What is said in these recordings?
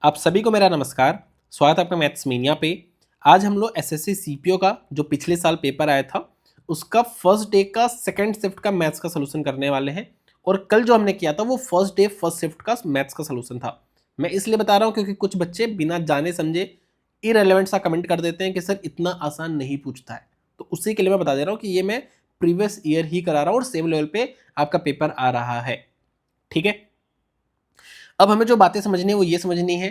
आप सभी को मेरा नमस्कार। स्वागत है आपका मैथ्स मीनिया पे। आज हम लोग एसएससी सीपीओ का जो पिछले साल पेपर आया था उसका फर्स्ट डे का सेकंड शिफ्ट का मैथ्स का सलूशन करने वाले हैं। और कल जो हमने किया था वो फर्स्ट डे फर्स्ट शिफ्ट का मैथ्स का सलूशन था। मैं इसलिए बता रहा हूँ क्योंकि कुछ बच्चे बिना जाने समझे इरेलीवेंट सा कमेंट कर देते हैं कि सर इतना आसान नहीं पूछता है। तो उसी के लिए मैं बता दे रहा हूँ कि ये मैं प्रीवियस ईयर ही करा रहा हूँ और सेम लेवल पे आपका पेपर आ रहा है। ठीक है, अब हमें जो बातें समझनी है वो ये समझनी है।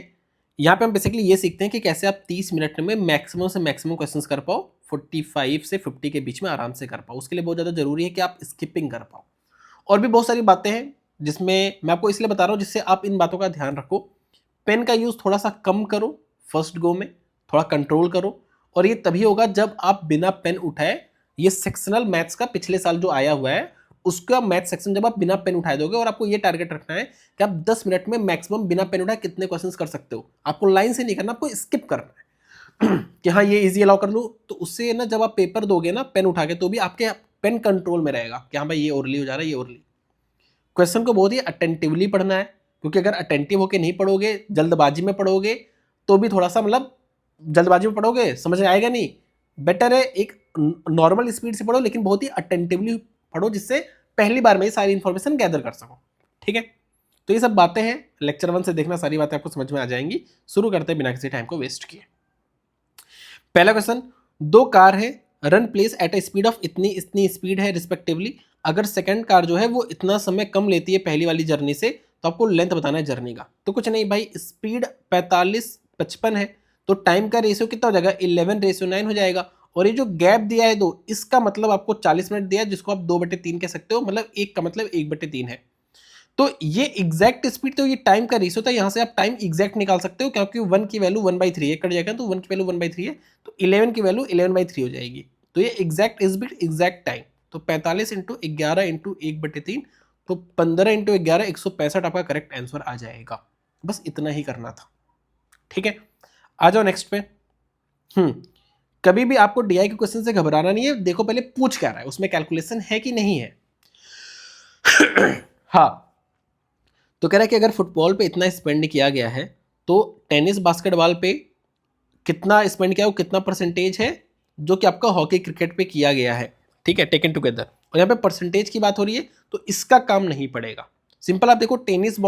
यहाँ पे हम बेसिकली ये सीखते हैं कि कैसे आप 30 मिनट में मैक्सिमम से मैक्सिमम क्वेश्चंस कर पाओ, 45 से 50 के बीच में आराम से कर पाओ। उसके लिए बहुत ज़्यादा जरूरी है कि आप स्किपिंग कर पाओ। और भी बहुत सारी बातें हैं जिसमें मैं आपको इसलिए बता रहा हूँ जिससे आप इन बातों का ध्यान रखो। पेन का यूज़ थोड़ा सा कम करो, फर्स्ट गो में थोड़ा कंट्रोल करो। और ये तभी होगा जब आप बिना पेन उठाए ये सेक्शनल मैथ्स का पिछले साल जो आया हुआ है उसका मैथ सेक्शन जब आप बिना पेन उठाए दोगे, और आपको ये टारगेट रखना है कि आप 10 मिनट में मैक्सिमम बिना पेन उठाए कितने क्वेश्चंस कर सकते हो। आपको लाइन से नहीं करना, आपको स्किप करना है कि हाँ ये इजी अलाउ कर लूँ। तो उससे ना जब आप पेपर दोगे ना पेन उठा के तो भी आपके पेन कंट्रोल में रहेगा कि हाँ भाई ये ओरली हो जा रहा है, ये ओरली। क्वेश्चन को बहुत ही अटेंटिवली पढ़ना है, क्योंकि अगर अटेंटिव होकर नहीं पढ़ोगे, जल्दबाजी में पढ़ोगे तो भी थोड़ा सा मतलब जल्दबाजी में पढ़ोगे समझ में आएगा नहीं। बेटर है एक नॉर्मल स्पीड से पढ़ो लेकिन बहुत ही अटेंटिवली पढ़ो जिससे पहली बार में ही सारी इंफॉर्मेशन गैदर कर सको। ठीक है, तो ये सब बातें हैं, लेक्चर 1 से देखना, सारी बातें आपको समझ में आ जाएंगी। शुरू करते हैं बिना किसी टाइम को वेस्ट किए। पहला क्वेश्चन, दो कार है, run place at A speed of इतनी इतनी स्पीड है रिस्पेक्टिवली। अगर सेकंड कार जो है वो इतना समय कम लेती है पहली वाली जर्नी से तो आपको लेंथ बताना है जर्नी का। तो कुछ नहीं भाई, स्पीड 45-55 है तो टाइम का रेशियो कितना हो जाएगा, 11:9 हो जाएगा। और ये जो गैप दिया है दो, इसका मतलब आपको 40 मिनट दिया है जिसको आप 2/3 कह सकते हो, मतलब एक का मतलब 1/3 है। तो ये एग्जैक्ट स्पीड, तो ये टाइम का रेशियो था, यहाँ से आप टाइम एग्जैक्ट निकाल सकते हो क्योंकि 1 की वैल्यू 1/3 है, कट जाएगा तो 1 की वैल्यू 1/3 है तो 11 की वैल्यू 11/3 हो जाएगी। तो ये एग्जैक्ट स्पीड एग्जैक्ट टाइम, तो 45 × 11 × 1/3 तो 15 × 11 165 आपका करेक्ट आंसर आ जाएगा। बस इतना ही करना था। ठीक है, आ जाओ नेक्स्ट पे। कभी भी आपको डीआई के क्वेश्चन से घबराना नहीं है। देखो पहले पूछ क्या रहा है, उसमें कैलकुलेशन है कि नहीं है। हाँ, तो कह रहा है कि अगर फुटबॉल पे इतना स्पेंड किया गया है तो टेनिस बास्केटबॉल पे कितना स्पेंड किया, वो कितना परसेंटेज है जो कि आपका हॉकी क्रिकेट पे किया गया है। ठीक है, टेकन टुगेदर। और यहाँ पे परसेंटेज की बात हो रही है तो इसका काम नहीं पड़ेगा। सिंपल, आप देखो टेनिस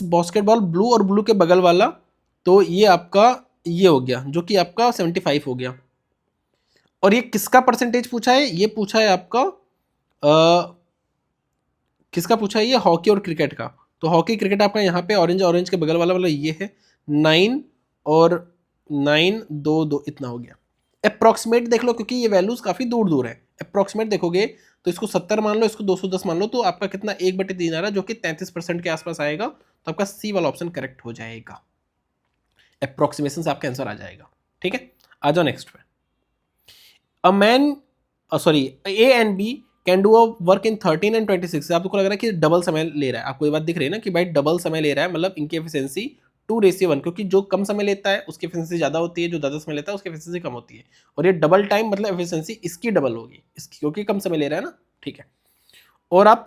बास्केटबॉल ब्लू और ब्लू के बगल वाला, तो ये आपका ये हो गया जो कि आपका 75 हो गया। और ये किसका परसेंटेज पूछा है, ये पूछा है आपका किसका पूछा है, ये हॉकी और क्रिकेट का। तो हॉकी क्रिकेट आपका यहाँ पे ऑरेंज के बगल वाला मतलब ये है 9 और 9 2 2 इतना हो गया। अप्रॉक्सीमेट देख लो क्योंकि ये वैल्यूज काफी दूर दूर है। अप्रॉक्सीमेट देखोगे तो इसको 70 मान लो, इसको 210 मान लो, तो आपका कितना 1/3 आ रहा है जो कि 33% के आसपास आएगा। तो आपका सी वाला ऑप्शन करेक्ट हो जाएगा। अप्रॉक्सीमेशन से आपका आंसर आ जाएगा। ठीक है, आ जाओ नेक्स्ट पे। A man sorry A and B can do a work in 13 and 26। आपको लग रहा है कि डबल समय ले रहा है, आपको ये बात दिख रही है ना कि भाई डबल समय ले रहा है, मतलब इनकी एफिशिएंसी 2:1, क्योंकि जो कम समय लेता है उसकी एफिशिएंसी ज़्यादा होती है, जो ज़्यादा समय लेता है उसकी एफिशिएंसी कम होती है। और ये डबल टाइम मतलब एफिशिएंसी इसकी डबल होगी, इसकी, क्योंकि कम समय ले रहा है ना। ठीक है, और आप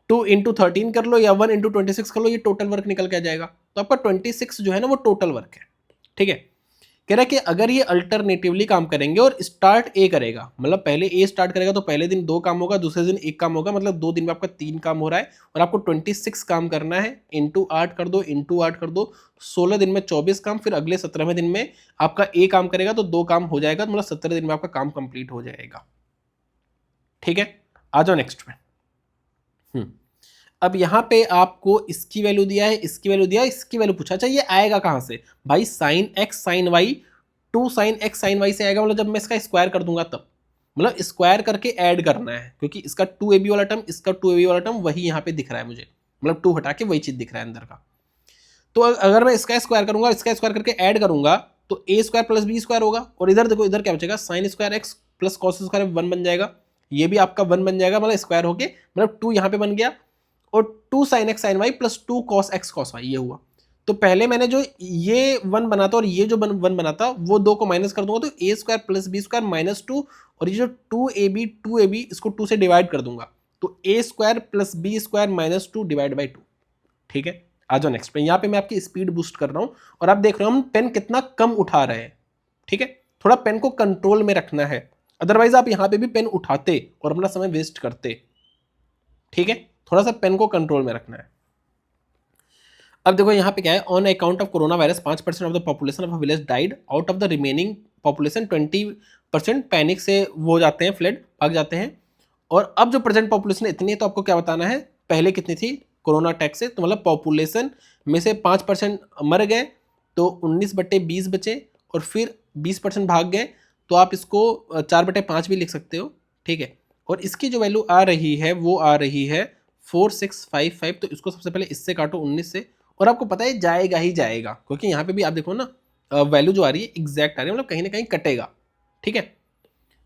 2 × 13 कर लो या 1 × 26 कर लो, ये टोटल वर्क निकल के आ जाएगा। तो आपका 26 जो है ना वो टोटल वर्क है। ठीक है, कह रहा है कि अगर ये अल्टरनेटिवली काम करेंगे और स्टार्ट ए करेगा, मतलब पहले ए स्टार्ट करेगा तो पहले दिन 2 काम होगा, दूसरे दिन 1 काम होगा, मतलब 2 दिन में आपका 3 काम हो रहा है। और आपको 26 काम करना है, इंटू 8 कर दो, इंटू 8 कर दो, 16 दिन में 24 काम, फिर अगले 17वें दिन में आपका ए काम करेगा तो 2 काम हो जाएगा, तो मतलब 17 दिन में आपका काम कंप्लीट हो जाएगा। ठीक है, आ जाओ नेक्स्ट में। अब यहाँ पे आपको इसकी वैल्यू दिया है, इसकी वैल्यू दिया है, इसकी वैल्यू पूछा। अच्छा ये आएगा कहाँ से भाई, sine x sine y, 2 sin x sin y से आएगा, मतलब जब मैं इसका स्क्वायर कर दूंगा तब, मतलब स्क्वायर करके ऐड करना है, क्योंकि इसका 2ab वाला टर्म, इसका 2ab वाला टर्म वही यहाँ पे दिख रहा है मुझे, मतलब 2 हटा के वही चीज दिख रहा है अंदर का। तो अगर मैं इसका स्क्वायर करूंगा, इसका स्क्वायर करके ऐड करूंगा तो a square plus B square होगा। और इधर देखो, इधर क्या बचेगा, sine square x plus cos square 1 बन जाएगा, ये भी आपका 1 बन जाएगा, मतलब स्क्वायर होके मतलब 2 यहाँ पे बन गया। और 2 sin x sin y plus 2 cos x cos y, ये हुआ। तो पहले मैंने जो ये 1 बना था और ये जो 1 बना था वो 2 को माइनस कर दूंगा, तो a square plus B square minus 2, और ये जो 2ab इसको 2 से डिवाइड कर दूंगा, तो a square plus B square minus 2 divide by 2। ठीक है, आ जाओ नेक्स्ट पे। यहाँ पे मैं आपकी स्पीड बूस्ट कर रहा हूँ और आप देख रहे हो हम पेन कितना कम उठा रहे हैं, ठीक है। थोड़ा पेन को कंट्रोल में रखना है, अदरवाइज आप यहाँ पे भी पेन उठाते और अपना समय वेस्ट करते, ठीक है। थोड़ा सा पेन को कंट्रोल में रखना है। अब देखो यहाँ पे क्या है, on account of corona virus 5% of the population of village died, out of the remaining population 20% panic से वो जाते हैं, फ्लड भाग जाते हैं। और अब जो प्रेजेंट पॉपुलेशन इतनी है, तो आपको क्या बताना है पहले कितनी थी कोरोना अटैक से। तो मतलब पॉपुलेशन में से 5% मर गए तो 19/20 बचे, और फिर 20% भाग गए, तो आप इसको 4/5 भी लिख सकते हो, ठीक है। और इसकी जो वैल्यू आ रही है वो आ रही है 4655। तो इसको सबसे पहले इससे काटो 19 से, और आपको पता है जाएगा ही जाएगा, क्योंकि यहाँ पे भी आप देखो ना वैल्यू जो आ रही है एग्जैक्ट आ रही है, मतलब कहीं ना कहीं कटेगा, ठीक है।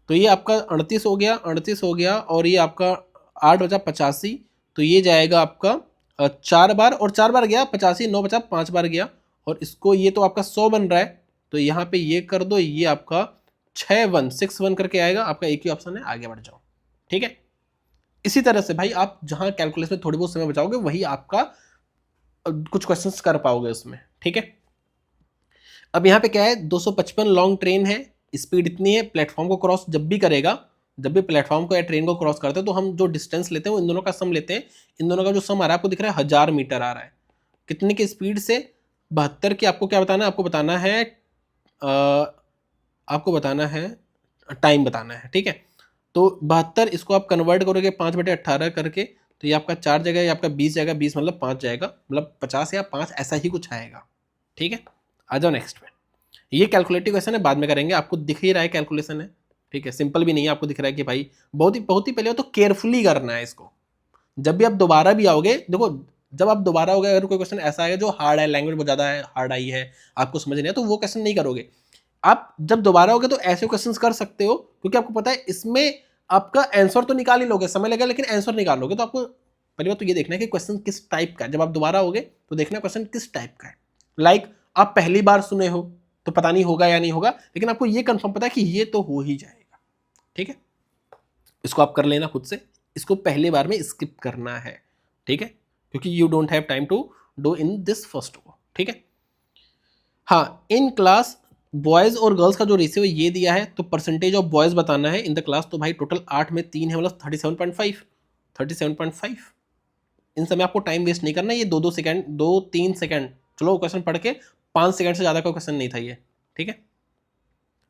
तो ये आपका 38 हो गया, 38 हो गया, और ये आपका 8 बचा 85, तो ये जाएगा आपका 4 बार, और 4 बार गया 85, 9 बचा 5 बार गया, और इसको ये तो आपका 100 बन रहा है, तो यहाँ पे ये कर दो, ये आपका 6161 करके आएगा। आपका एक ही ऑप्शन है, आगे बढ़ जाओ, ठीक है। इसी तरह से भाई आप जहां कैलकुलेशन में थोड़ी बहुत समय बचाओगे वही आपका कुछ क्वेश्चंस कर पाओगे उसमें, ठीक है। अब यहाँ पे क्या है, 255 लॉन्ग ट्रेन है, स्पीड इतनी है, प्लेटफॉर्म को क्रॉस जब भी करेगा, जब भी प्लेटफॉर्म को या ट्रेन को क्रॉस करते हैं, तो हम जो डिस्टेंस लेते हैं वो इन दोनों का सम लेते हैं। इन दोनों का जो सम आ रहा है आपको दिख रहा है 1000 मीटर आ रहा है, कितने की स्पीड से, 72 की। आपको क्या बताना है, आपको बताना है आपको बताना है टाइम बताना है, ठीक है। तो 72 इसको आप कन्वर्ट करोगे 5/18 करके, तो ये आपका 4 जाएगा, ये आपका 20 जाएगा, 20 मतलब 5 जाएगा, मतलब 50 या 5 ऐसा ही कुछ आएगा, ठीक है। आ जाओ नेक्स्ट पे। ये कैलकुलेटिव क्वेश्चन है, बाद में करेंगे, आपको दिख ही रहा है कैलकुलेशन है, ठीक है। सिंपल भी नहीं है, आपको दिख रहा है कि भाई बहुत ही पहले हो तो केयरफुली करना है इसको। जब भी आप दोबारा भी आओगे, देखो जब आप दोबारा आओगे, अगर कोई क्वेश्चन ऐसा है जो हार्ड है, लैंग्वेज बहुत ज़्यादा है हार्ड आई है, आपको समझ नहीं है, तो वो क्वेश्चन नहीं करोगे। आप जब दोबारा आओगे तो ऐसे क्वेश्चन कर सकते हो, क्योंकि आपको पता है इसमें आपका आंसर तो निकाल ही लोगे, समय लगेगा लेकिन आंसर निकाल लोगे। तो आपको पहली बात तो ये देखना है कि क्वेश्चन किस टाइप का है। जब आप दोबारा आओगे तो देखना क्वेश्चन किस टाइप का है। लाइक आप पहली बार सुने हो तो पता नहीं होगा या नहीं होगा, लेकिन आपको ये कंफर्म पता है कि ये तो हो ही जाएगा, ठीक है। इसको आप कर लेना खुद से, इसको पहले बार में स्किप करना है, ठीक है, क्योंकि you don't have time to do in this first go, ठीक है। हाँ, इन क्लास बॉयज और गर्ल्स का जो रेशियो ये दिया है, तो परसेंटेज ऑफ बॉयज बताना है इन द क्लास। तो भाई टोटल 8 में 3 है, मतलब 37.5, 37.5। इन समय आपको टाइम वेस्ट नहीं करना, ये 2-2 सेकंड, 2-3 सेकंड, चलो क्वेश्चन पढ़ के 5 सेकंड से ज़्यादा का क्वेश्चन नहीं था ये, ठीक है।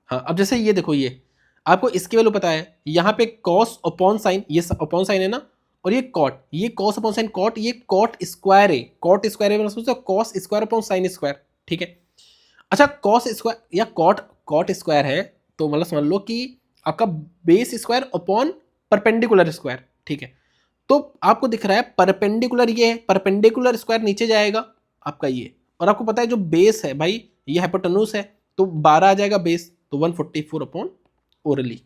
हाँ, अब जैसे ये देखो, ये आपको इसकी वैल्यू पता है, यहाँ पे कॉस अपॉन साइन, ये अपॉन साइन है ना, और ये कॉट, ये कॉस अपॉन साइन कॉट, ये कॉट स्क्वायर है, कॉट स्क्वायर है, मतलब cos square upon sine square, ठीक है। अच्छा, कॉस स्क्वायर या कॉट कॉट स्क्वायर है, तो मतलब समझ लो कि आपका base square upon perpendicular square, ठीक है। तो आपको दिख रहा है परपेंडिकुलर, ये है परपेंडिकुलर स्क्वायर नीचे जाएगा आपका ये, और आपको पता है जो बेस है भाई ये हाइपोटेन्यूज है, तो 12 आ जाएगा बेस, तो 144 अपॉन ओरली।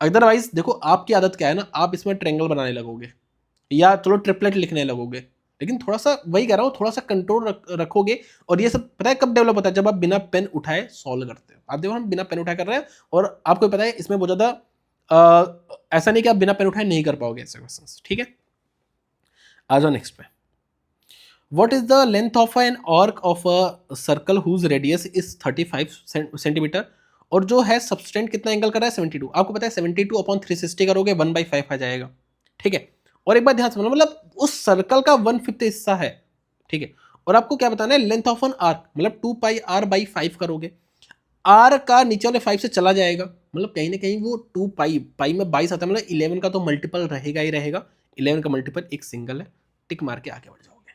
अदरवाइज देखो आपकी आदत क्या है ना, आप इसमें ट्रेंगल बनाने लगोगे या चलो ट्रिपलेट लिखने लगोगे, लेकिन थोड़ा सा वही कह रहा हूँ, थोड़ा सा कंट्रोल रखोगे। और ये सब पता है कब डेवलप होता है, जब आप बिना पेन उठाए सॉल्व करते हो। आप देखो हम बिना पेन उठाए कर रहे हैं, और आपको पता है इसमें बहुत ज़्यादा ऐसा नहीं कि आप बिना पेन उठाए नहीं कर पाओगे ऐसे क्वेश्चन, ठीक है। आ जाओ नेक्स्ट पे। What is the length of an arc of a circle whose radius is 35 centimetre, और जो है सबस्टेंट कितना एंगल कर रहा है 72। आपको पता है 72 अपॉन 360 करोगे 1/5 आ जाएगा, ठीक है। और एक बात ध्यान से सुनो, मतलब उस सर्कल का 1/5 हिस्सा है, ठीक है। और आपको क्या बताना है, लेंथ ऑफ एन आर्क, मतलब 2πr/5 करोगे, आर का नीचे वाले 5 से चला जाएगा, मतलब कहीं ना कहीं वो 2π, पाई में 22 आता है, मतलब 11 का तो मल्टीपल रहेगा ही रहेगा, 11 का मल्टीपल एक सिंगल है, टिक मार के आगे बढ़ जाओगे,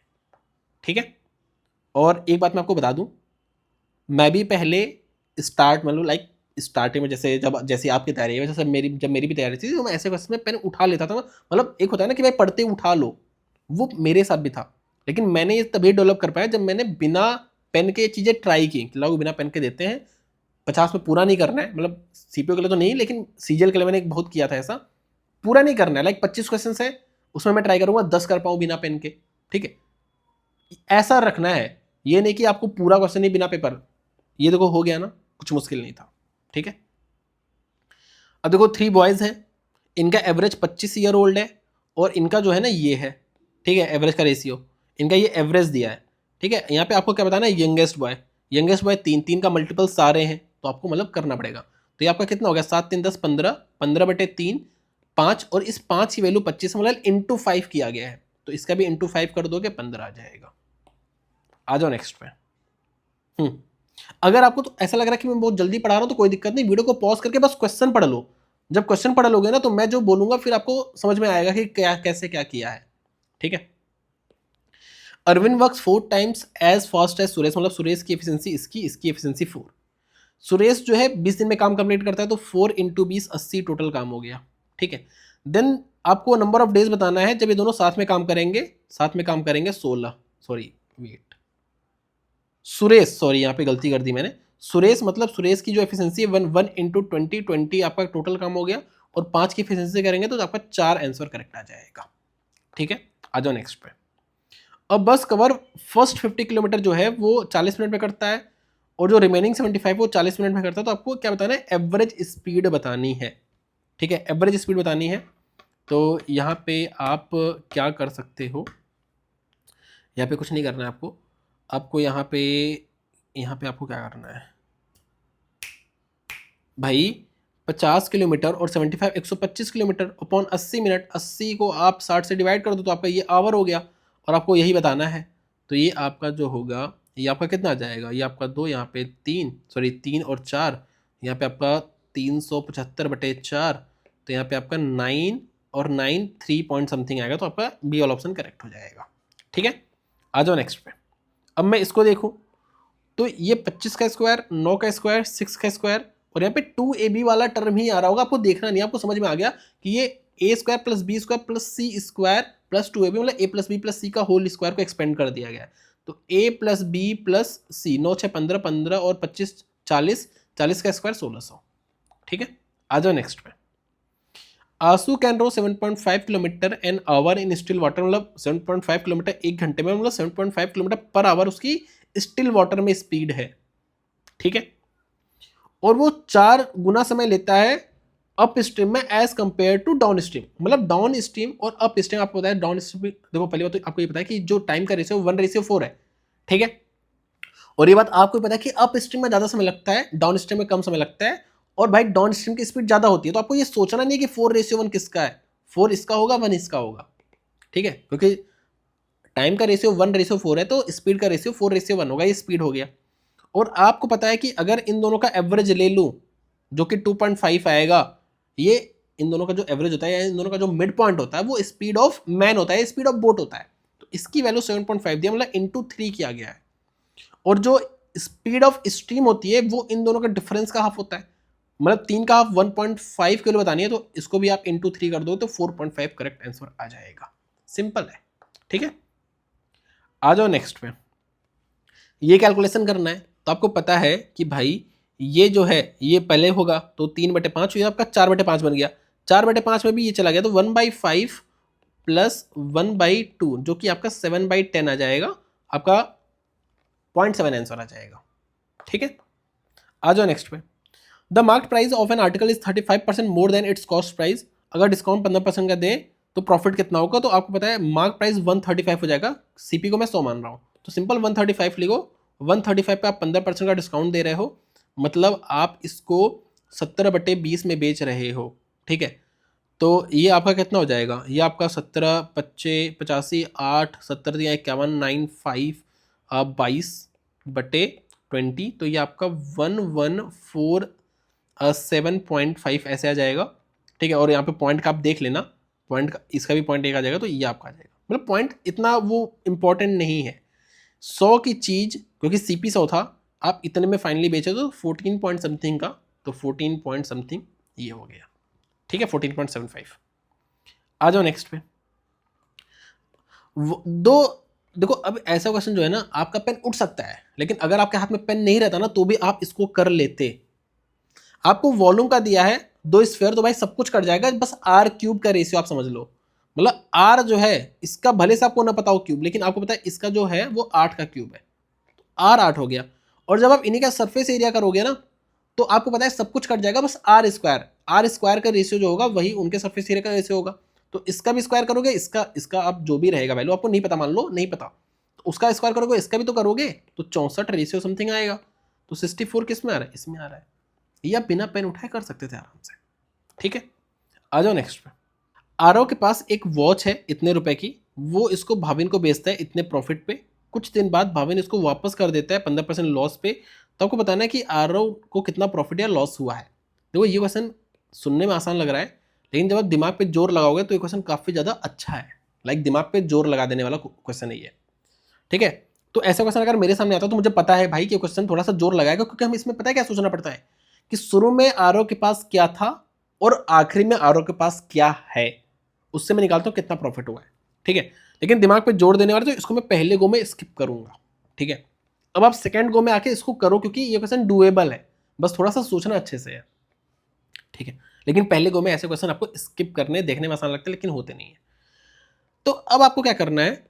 ठीक है। और एक बात मैं आपको बता दूं, मैं भी पहले स्टार्ट मतलब लाइक स्टार्टिंग में जैसे आपकी तैयारी है, वैसे जब मेरी भी तैयारी थी, तो मैं ऐसे क्वेश्चन में पेन उठा लेता था ना। मतलब एक होता है ना कि भाई पढ़ते उठा लो, वो मेरे साथ भी था, लेकिन मैंने ये तभी डेवलप कर पाया जब मैंने बिना पेन के चीज़ें ट्राई की। लोग बिना पेन के देते हैं, 50 में पूरा नहीं करना है, मतलब सीपीओ के लिए तो नहीं, लेकिन सीजीएल के लिए मैंने बहुत किया था ऐसा, पूरा नहीं करना है। लाइक 25 क्वेश्चन है, उसमें मैं ट्राई करूंगा 10 कर पाऊँ बिना पेन के, ठीक है। ऐसा रखना है, ये नहीं कि आपको पूरा क्वेश्चन ही बिना पेपर। ये देखो हो गया ना, कुछ मुश्किल नहीं था, ठीक है। अब देखो 3 बॉयज हैं, इनका एवरेज 25 ईयर ओल्ड है, और इनका जो है ना ये है, ठीक है, एवरेज का रेशियो। इनका ये एवरेज दिया है, ठीक है। यहाँ पे आपको क्या बताना है, यंगेस्ट बॉय 3, 3 का मल्टीपल सारे हैं तो आपको मतलब करना पड़ेगा। तो ये आपका कितना हो गया, 7 3 10 15, 15/3 5, और इस 5 की वैल्यू 25 मतलब इंटू 5 किया गया है, तो इसका भी इंटू 5 कर दोगे 15 आ जाएगा। आ जाओ नेक्स्ट पे। अगर आपको तो ऐसा लग रहा है कि मैं बहुत जल्दी पढ़ा रहा हूं तो कोई दिक्कत नहीं, वीडियो को पॉज करके बस क्वेश्चन पढ़ लो। जब क्वेश्चन पढ़ लोगे ना तो मैं जो बोलूंगा फिर आपको समझ में आएगा कि क्या कैसे क्या किया है, ठीक है। Arvind works 4 times as fast as Suresh, मतलब सुरेश की एफिशिएंसी इसकी एफिशिएंसी 4। सुरेश जो है 20 दिन में काम कंप्लीट करता है, तो 4 × 20 80 टोटल काम हो गया, ठीक है। देन आपको नंबर ऑफ डेज बताना है जब ये दोनों साथ में काम करेंगे 16, सॉरी वेट, सुरेश, सॉरी यहाँ पे गलती कर दी मैंने, सुरेश मतलब सुरेश की जो एफिशिएंसी है 1 × 20 20 आपका टोटल काम हो गया, और 5 की एफिशिएंसी करेंगे तो आपका 4 आंसर करेक्ट आ जाएगा, ठीक है। आ जाओ नेक्स्ट पे। अब बस कवर फर्स्ट 50 किलोमीटर जो है वो 40 मिनट में करता है, और जो रिमेनिंग 75 वो 40 मिनट में करता है। तो आपको क्या बताना है, एवरेज स्पीड बतानी है, ठीक है, एवरेज स्पीड बतानी है। तो यहाँ पे आप क्या कर सकते हो, यहाँ पे कुछ नहीं करना है आपको, यहाँ पे आपको क्या करना है भाई, 50 किलोमीटर और 75 125 किलोमीटर अपॉन 80 मिनट, 80 को आप 60 से डिवाइड कर दो तो आपका ये आवर हो गया, और आपको यही बताना है। तो ये आपका जो होगा ये आपका कितना आ जाएगा, ये आपका 2, यहाँ पे 3, सॉरी 3 और 4, यहाँ पे आपका 375/4, तो यहाँ पे आपका 9 और 9 3 पॉइंट समथिंग आएगा, तो आपका बी वाला ऑप्शन करेक्ट हो जाएगा, ठीक है। आ जाओ नेक्स्ट पे। अब मैं इसको देखूँ तो ये 25 का स्क्वायर, 9 का स्क्वायर, 6 का स्क्वायर, और यहाँ पे 2ab वाला टर्म ही आ रहा होगा, आपको देखना नहीं, आपको समझ में आ गया कि ये a² + b² + c² + 2ab मतलब a + b + c का होल स्क्वायर को एक्सपेंड कर दिया गया है। तो a + b + c, 9 6 15 15 और 25 40, 40 का स्क्वायर 1600, ठीक है। आ जाओ नेक्स्ट पे। Anshu can row 7.5 kilometre an hour in still water, मतलब 7.5 किलोमीटर एक घंटे में, मतलब 7.5 किलोमीटर पर आवर उसकी स्टिल वाटर में स्पीड है, ठीक है। और वो 4 गुना समय लेता है अप स्ट्रीम में as compare to downstream, मतलब डाउन स्ट्रीम और अप स्ट्रीम आपको बताया। डाउन स्ट्रीम देखो, पहली बात तो आपको ये पता है कि जो टाइम का रेशियो 1:4 है, ठीक है। और ये बात आपको पता है कि अप स्ट्रीम में ज्यादा समय लगता है, डाउन स्ट्रीम में कम समय लगता है, और भाई डाउन स्ट्रीम की स्पीड ज्यादा होती है। तो आपको ये सोचना नहीं है कि 4:1 किसका है, 4 इसका होगा, 1 इसका होगा, ठीक है, क्योंकि टाइम का रेशियो 1:4 है तो स्पीड का रेशियो 4:1 होगा, ये स्पीड हो गया। और आपको पता है कि अगर इन दोनों का एवरेज ले लूं जो कि 2.5 आएगा, ये इन दोनों का जो एवरेज होता है या इन दोनों का जो मिड पॉइंट होता है वो स्पीड ऑफ मैन होता है, स्पीड ऑफ बोट होता है। तो इसकी वैल्यू 7.5 दिया, मतलब इंटू 3 किया गया है। और जो स्पीड ऑफ स्ट्रीम होती है वो इन दोनों का डिफरेंस का हाफ होता है, मतलब 3 का हाफ 1.5 के लिए बतानी है, तो इसको भी आप इंटू 3 कर दो तो 4.5 करेक्ट आंसर आ जाएगा। सिंपल है, ठीक है। आ जाओ नेक्स्ट पे। ये कैलकुलेशन करना है तो आपको पता है कि भाई ये जो है ये पहले होगा, तो 3/5 हुआ आपका, 4/5 बन गया, 4/5 में भी ये चला गया, तो 1/5 + 1/2 जो कि आपका 7/10 आ जाएगा, आपका 0.7 आंसर आ जाएगा, ठीक है। आ जाओ नेक्स्ट पे। The market price of an article is 35% more than it's cost price, अगर डिस्काउंट 15% का दे तो प्रॉफिट कितना होगा, तो आपको पता है मार्क प्राइस 135 हो जाएगा, सीपी को मैं 100 मान रहा हूँ, तो सिंपल 135 लिखो, 135 पे आप 15% का डिस्काउंट दे रहे हो, मतलब आप इसको 70/20 में बेच रहे हो, ठीक है। तो ये आपका कितना हो जाएगा, ये आपका 17 25 85 8 70 दिया 51 9 5 22/20, तो ये आपका 114.7 ऐसे आ जाएगा, ठीक है। और यहाँ पे पॉइंट का आप देख लेना, पॉइंट का इसका भी पॉइंट 1 आ जाएगा, तो ये आपका आ जाएगा, मतलब पॉइंट इतना वो इम्पोर्टेंट नहीं है। 100 की चीज़ क्योंकि सीपी 100 था, आप इतने में फाइनली बेचे तो 14 पॉइंट समथिंग का, तो 14 पॉइंट समथिंग ये हो गया, ठीक है, 14.75। आ जाओ नेक्स्ट पे। दो देखो, अब ऐसा क्वेश्चन जो है ना, आपका पेन उठ सकता है, लेकिन अगर आपके हाथ में पेन नहीं रहता ना तो भी आप इसको कर लेते। आपको वॉल्यूम का दिया है 2 स्फीयर, तो भाई सब कुछ कट जाएगा, बस r³ का रेशियो आप समझ लो, मतलब r जो है इसका भले से आपको ना पता हो क्यूब, लेकिन आपको पता है इसका जो है वो 8 का क्यूब है, तो r 8 हो गया। और जब आप इन्हीं का सरफेस एरिया करोगे ना तो आपको पता है सब कुछ कट जाएगा, बस r² का रेशियो जो होगा वही उनके सरफेस एरिया का रेशियो होगा। तो इसका भी स्क्वायर करोगे, इसका आप जो भी रहेगा वैल्यू आपको नहीं पता, मान लो नहीं पता, तो उसका स्क्वायर करोगे, इसका भी तो करोगे, तो 64 रेशियो समथिंग आएगा। तो 64 किस में आ रहा है? इसमें आ रहा है। ये आप बिना पेन उठाए कर सकते थे आराम से। ठीक है, आ जाओ नेक्स्ट पे। आरव के पास एक वॉच है इतने रुपए की, वो इसको भाविन को बेचता है इतने प्रॉफिट पे। कुछ दिन बाद भाविन इसको वापस कर देता है 15% लॉस पे। तो आपको बताना है कि आरव को कितना प्रॉफिट या लॉस हुआ है। देखो ये क्वेश्चन सुनने में आसान लग रहा है, लेकिन जब आप दिमाग पे जोर लगाओगे तो ये क्वेश्चन काफी ज्यादा अच्छा है। लाइक दिमाग पे जोर लगा देने वाला क्वेश्चन है ये। ठीक है, तो ऐसा क्वेश्चन अगर मेरे सामने आता तो मुझे पता है भाई कि क्वेश्चन थोड़ा सा जोर लगाएगा, क्योंकि हम इसमें पता है क्या सोचना पड़ता है कि शुरू में आरव के पास क्या था और आखिरी में आरव के पास क्या है, उससे मैं निकालता हूँ कितना प्रॉफिट हुआ है। ठीक है, लेकिन दिमाग पे जोर देने वाले तो इसको मैं पहले गो में स्किप करूंगा। ठीक है, अब आप सेकंड गो में आके इसको करो, क्योंकि ये क्वेश्चन डुएबल है, बस थोड़ा सा सोचना अच्छे से है। ठीक है, लेकिन पहले गो में ऐसे क्वेश्चन आपको स्किप करने, देखने में आसान लगते हैं लेकिन होते नहीं है। तो अब आपको क्या करना है,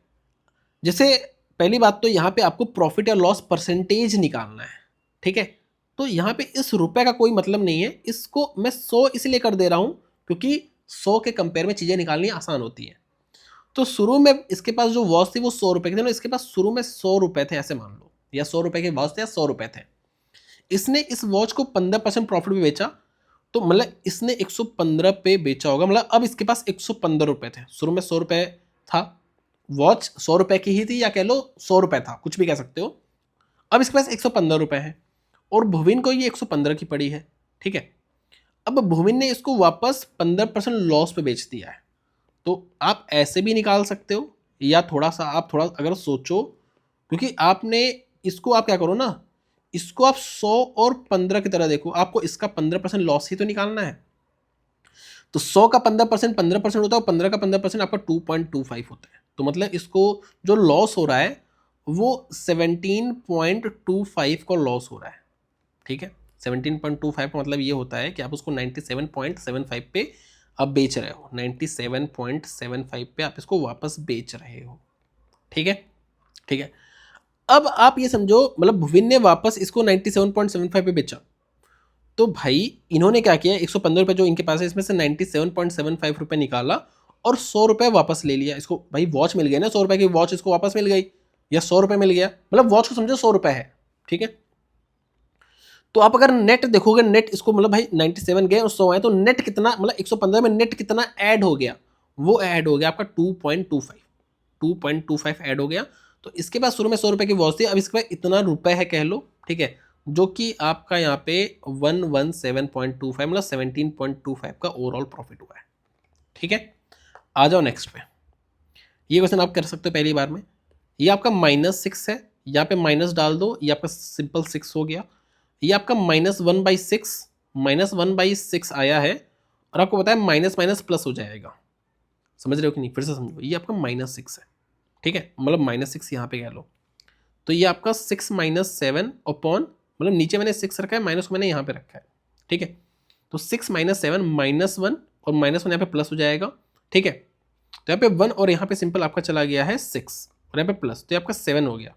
जैसे पहली बात तो यहाँ पे आपको प्रॉफिट या लॉस परसेंटेज निकालना है। ठीक है, तो यहाँ पे इस रुपए का कोई मतलब नहीं है, इसको मैं 100 इसलिए कर दे रहा हूँ क्योंकि 100 के कंपेयर में चीजें निकालनी आसान होती है। तो शुरू में इसके पास जो वॉच थी वो 100 रुपए की थी ना, इसके पास शुरू में 100 रुपए थे ऐसे मान लो, या 100 रुपए के वॉच थे या 100 रुपए थे। इसने इस वॉच को 15% प्रॉफिट में बेचा, तो मतलब इसने 115 पे बेचा होगा, मतलब अब इसके पास 115 रुपए थे। शुरू में 100 रुपए था, वॉच 100 रुपए की ही थी, या कह लो 100 रुपए था, कुछ भी कह सकते हो। अब इसके पास 115 रुपए है और भुविन को ये 115 की पड़ी है। ठीक है, अब भुविन ने इसको वापस 15% लॉस पे बेच दिया है। तो आप ऐसे भी निकाल सकते हो, या थोड़ा सा आप थोड़ा अगर सोचो, क्योंकि आपने इसको आप क्या करो ना, इसको आप 100 और 15 की तरह देखो, आपको इसका 15% लॉस ही तो निकालना है। तो 100 का 15% 15% होता है और 15 का 15% आपका 2.25 होता है। तो मतलब इसको जो लॉस हो रहा है वो 17.25 का लॉस हो रहा है। ठीक है, 17.25 का मतलब ये होता है कि आप उसको 97.75 पे आप बेच रहे हो, 97.75 पे आप इसको वापस बेच रहे हो। ठीक है, ठीक है, अब आप ये समझो, मतलब भुविन ने वापस इसको 97.75 पे बेचा, तो भाई इन्होंने क्या किया, 115 रुपए जो इनके पास है इसमें से 97.75 रुपए निकाला और 100 रुपए वापस ले लिया। इसको भाई वॉच मिल गई ना, 100 रुपए की वॉच इसको वापस मिल गई, या 100 रुपए मिल गया, मतलब वॉच को समझो 100 रुपए है। ठीक है, तो आप अगर नेट देखोगे, नेट इसको मतलब भाई 97 गए और 100 आए, तो नेट कितना, मतलब 115 में नेट कितना ऐड हो गया, वो ऐड हो गया आपका 2.25 ऐड हो गया। तो इसके पास शुरू में 100 रुपए की वॉच थी, अब इसके पास इतना रुपए है कह लो। ठीक है, जो कि आपका यहाँ पे 117.25 मतलब 17.25 का ओवरऑल प्रॉफिट हुआ है। ठीक है, आ जाओ नेक्स्ट पे। ये क्वेश्चन आप कर सकते हो पहली बार में। ये आपका -6 है, यहाँ पे माइनस डाल दो, ये आपका सिंपल 6 हो गया। ये आपका -1/6, -1/6 आया है, और आपको पता है माइनस माइनस प्लस हो जाएगा। समझ रहे हो कि नहीं, फिर से समझो, ये आपका -6 है। ठीक है, मतलब -6 यहाँ पे कह लो, तो ये आपका 6 - 7 अपॉन, मतलब नीचे मैंने 6 रखा है, माइनस को मैंने यहाँ पे रखा है। ठीक है, तो 6 - 7 -1 और -1 यहाँ पे प्लस हो जाएगा। ठीक है, तो यहाँ पे 1 और यहाँ पे सिंपल आपका चला गया है 6 और यहाँ पे प्लस, तो ये आपका 7 हो गया।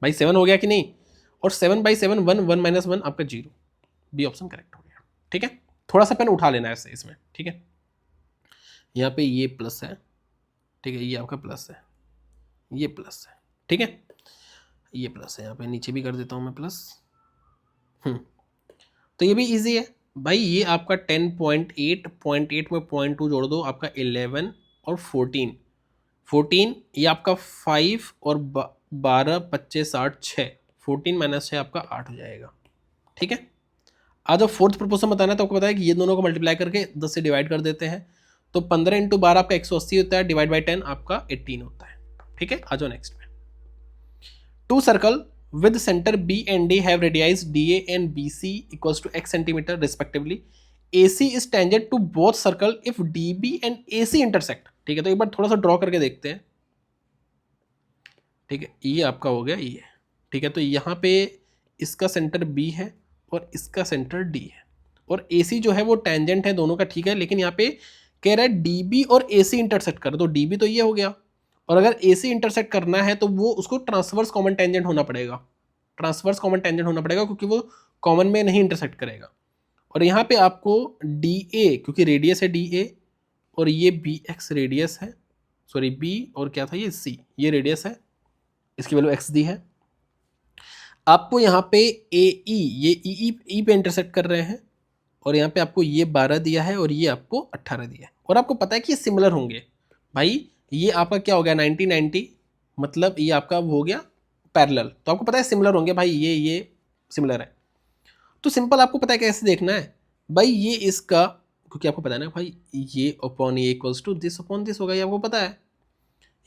भाई 7 हो गया कि नहीं, और 7/7 1 1 - 1 आपका 0, बी ऑप्शन करेक्ट हो गया। ठीक है, थोड़ा सा पेन उठा लेना है इसमें। ठीक है, यहाँ पे ये प्लस है, ठीक है, ये आपका प्लस है, ये प्लस है। ठीक है, ये प्लस है, यहाँ पे नीचे भी कर देता हूँ मैं प्लस। तो ये भी इजी है भाई, ये आपका 10.8, 0.8 में 0.2 जोड़ दो, आपका 11 और 14, ये आपका 5 और 12 25 60 6, 14 - 6 आपका 8 हो जाएगा। ठीक है, आज जब फोर्थ प्रपोजल बताना है तो आपको पता है कि ये दोनों को मल्टीप्लाई करके 10 से डिवाइड कर देते हैं, तो 15 × 12 आपका 180 होता है, डिवाइड बाई 10 आपका 18 होता है। ठीक है, आ जाओ नेक्स्ट में। Two circle with center B and D have radius DA and BC equals to x centimeter respectively. AC is tangent to both circle if DB and AC intersect. ठीक है, तो एक बार थोड़ा सा ड्रॉ करके देखते हैं। ठीक है, ये आपका हो गया ये। ठीक है, तो यहाँ पे इसका सेंटर B है और इसका सेंटर D है, और AC जो है वो टेंजेंट है दोनों का। ठीक है, लेकिन यहाँ पे कह रहा है DB और AC इंटरसेक्ट कर, तो DB तो ये हो गया, और अगर AC इंटरसेक्ट करना है तो वो उसको ट्रांसवर्स कॉमन टेंजेंट होना पड़ेगा, ट्रांसवर्स कॉमन टेंजेंट होना पड़ेगा, क्योंकि वो कॉमन में नहीं इंटरसेक्ट करेगा। और यहाँ पे आपको DA, क्योंकि रेडियस है DA, और ये BX रेडियस है, सॉरी B और क्या था ये C, ये रेडियस है, इसकी वैल्यू x दी है। आपको यहाँ पे ए ई, ये ई पे इंटरसेक्ट कर रहे हैं, और यहाँ पे आपको ये 12 दिया है और ये आपको 18 दिया है, और आपको पता है कि ये सिमिलर होंगे। भाई ये आपका क्या हो गया 90-90, मतलब ये आपका वो हो गया पैरेलल, तो आपको पता है सिमिलर होंगे भाई, ये सिमिलर है। तो सिंपल आपको पता है कैसे देखना है भाई, ये इसका, क्योंकि आपको पता है ना भाई ये अपॉन ये equals to this upon this होगा, ये आपको पता है।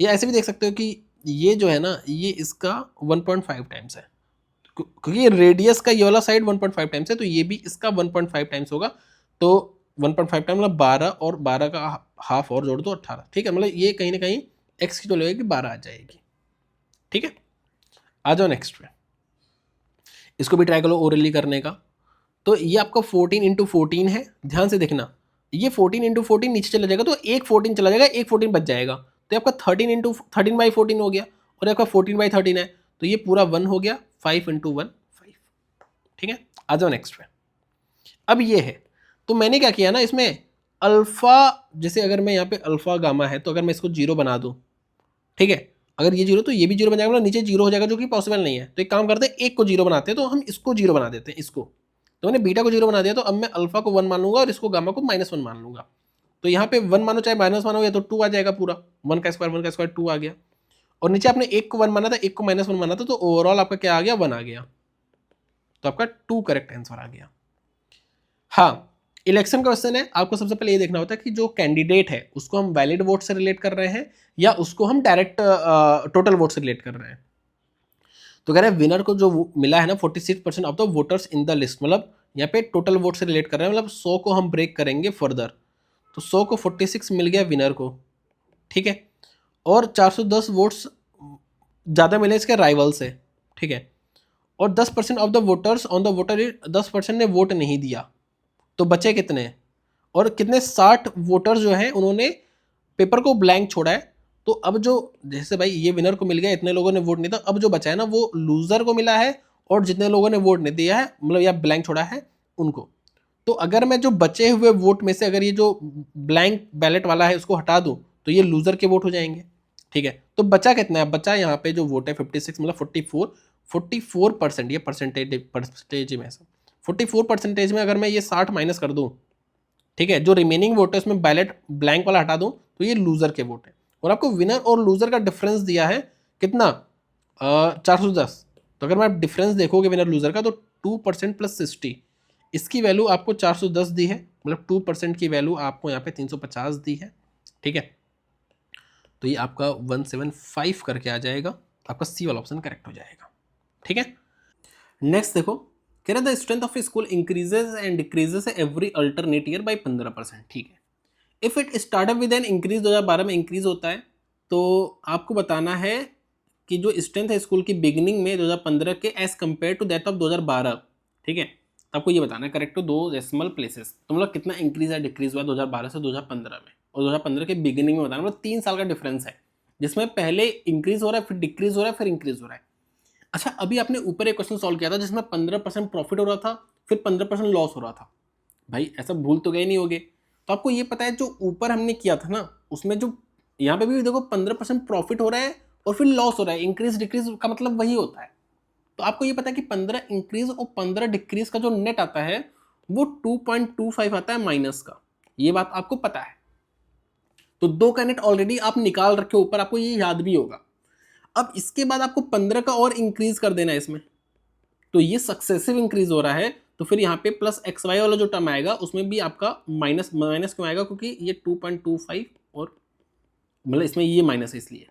ये ऐसे भी देख सकते हो कि ये जो है ना ये इसका 1.5 टाइम्स है, क्योंकि रेडियस का ये वाला साइड 1.5 टाइम्स है, तो ये भी इसका 1.5 टाइम्स होगा। तो 1.5 टाइम मतलब 12, और 12 का हाफ और जोड़ दो 18, ठीक है, मतलब ये कहीं ना कहीं x की जो लगेगी 12 आ जाएगी। ठीक है, आ जाओ नेक्स्ट पे, इसको भी ट्राई करो ओरली करने का। तो ये आपका 14 इंटू 14 है, ध्यान से देखना, ये 14 इंटू 14 नीचे चला जाएगा तो एक 14 चला जाएगा, एक 14 बच जाएगा, तो आपका 13 हो गया, और आपका 14/13 है, तो ये पूरा 1 हो गया, 5 इंटू 1 5। ठीक है, आ जाओ नेक्स्ट पे। अब ये है, तो मैंने क्या किया ना इसमें अल्फा, जैसे अगर मैं यहाँ पे अल्फा गामा है, तो अगर मैं इसको 0 बना दूँ, ठीक है, अगर ये 0 तो ये भी 0 बन जाएगा, मतलब नीचे 0 हो जाएगा, जो कि पॉसिबल नहीं है। तो एक काम करते हैं, एक को 0 बनाते हैं, तो हम इसको 0 बना देते हैं, इसको। तो मैंने बीटा को 0 बना दिया, तो अब मैं अल्फा को 1 मान लूंगा और इसको गामा को -1 मान लूंगा। तो यहाँ पे 1 मानो चाहे माइनस मानो, या तो 2 आ जाएगा पूरा, 1 का स्क्वायर 2 आ गया। और नीचे आपने एक को 1 माना था, एक को -1 माना था, तो ओवरऑल आपका क्या आ गया 1 आ गया, तो आपका 2 करेक्ट आंसर आ गया। हाँ, इलेक्शन का क्वेश्चन है, आपको सबसे पहले ये देखना होता है कि जो कैंडिडेट है उसको हम वैलिड वोट से रिलेट कर रहे हैं या उसको हम डायरेक्ट टोटल वोट से रिलेट कर रहे हैं। तो कह रहे हैं विनर को जो मिला है ना 46% of the voters in the list, मतलब यहाँ पे टोटल वोट से रिलेट कर रहे हैं, मतलब 100 को हम ब्रेक करेंगे फर्दर, तो 100 को 46 मिल गया विनर को, ठीक है, और 410 वोट्स ज़्यादा मिले इसके राइवल से, ठीक है, और 10% of the voters on the voter, 10% ने वोट नहीं दिया, तो बचे कितने, और कितने 60 वोटर जो हैं उन्होंने पेपर को ब्लैंक छोड़ा है। तो अब जो, जैसे भाई ये विनर को मिल गया, इतने लोगों ने वोट नहीं था, अब जो बचा है ना वो लूजर को मिला है, और जितने लोगों ने वोट नहीं दिया है, मतलब या ब्लैंक छोड़ा है उनको। तो अगर मैं जो बचे हुए वोट में से अगर ये जो ब्लैंक बैलेट वाला है उसको हटा दूं, तो ये लूजर के वोट हो जाएंगे, ठीक है। तो बचा कितना है, बचा यहाँ पे जो वोट है 56, मतलब 44%, ये परसेंटेज में 44% में अगर मैं ये 60 माइनस कर दूं, ठीक है, जो रिमेनिंग वोट है उसमें बैलेट ब्लैंक वाला हटा दूं, तो ये लूजर के वोट है। और आपको विनर और लूजर का डिफरेंस दिया है कितना, 410। तो अगर मैं डिफरेंस देखोगे विनर लूजर का, तो 2% + 60, इसकी वैल्यू आपको 410 दी है, मतलब 2% की वैल्यू आपको यहाँ पे 350 दी है, ठीक है। तो ये आपका 175 करके आ जाएगा, आपका सी वाला ऑप्शन करेक्ट हो जाएगा, ठीक है। नेक्स्ट देखो, कह रहा the strength of A school increases and decreases every alternate year by 15%, ठीक है। If it startup with an increase, 2012 में इंक्रीज होता है, तो आपको बताना है कि जो स्ट्रेंथ है स्कूल की बिगिनिंग में 2015 के as compare to that of 2012, ठीक है। तो आपको ये बताना है करेक्ट टू 2 डेसिमल प्लेसेस, तो मतलब कितना इंक्रीज या डिक्रीज हुआ 2012 से 2015 में, और 2015 के बिगिनिंग में बताना, मतलब 3 साल का डिफरेंस है, जिसमें पहले इंक्रीज हो रहा है, फिर डिक्रीज हो रहा है, फिर इंक्रीज हो रहा है। अच्छा, अभी आपने ऊपर एक क्वेश्चन सॉल्व किया था जिसमें 15% प्रॉफिट हो रहा था, फिर 15% लॉस हो रहा था, भाई ऐसा भूल तो गए नहीं होगे। तो आपको ये पता है जो ऊपर हमने किया था ना, उसमें जो यहाँ पे भी देखो 15% प्रॉफिट हो रहा है और फिर लॉस हो रहा है, इंक्रीज डिक्रीज का मतलब वही होता है। तो आपको ये पता है कि 15 इंक्रीज और 15 डिक्रीज का जो नेट आता है वो 2.25 आता है माइनस का, ये बात आपको पता है। तो 2 का नेट ऑलरेडी आप निकाल रखे ऊपर, आपको ये याद भी होगा। अब इसके बाद आपको 15 का और इंक्रीज कर देना है इसमें, तो ये सक्सेसिव इंक्रीज हो रहा है, तो फिर यहाँ पे प्लस एक्स वाई वाला जो टर्म आएगा उसमें भी आपका माइनस क्यों आएगा, क्योंकि ये 2.25 और मतलब इसमें ये माइनस है, इसलिए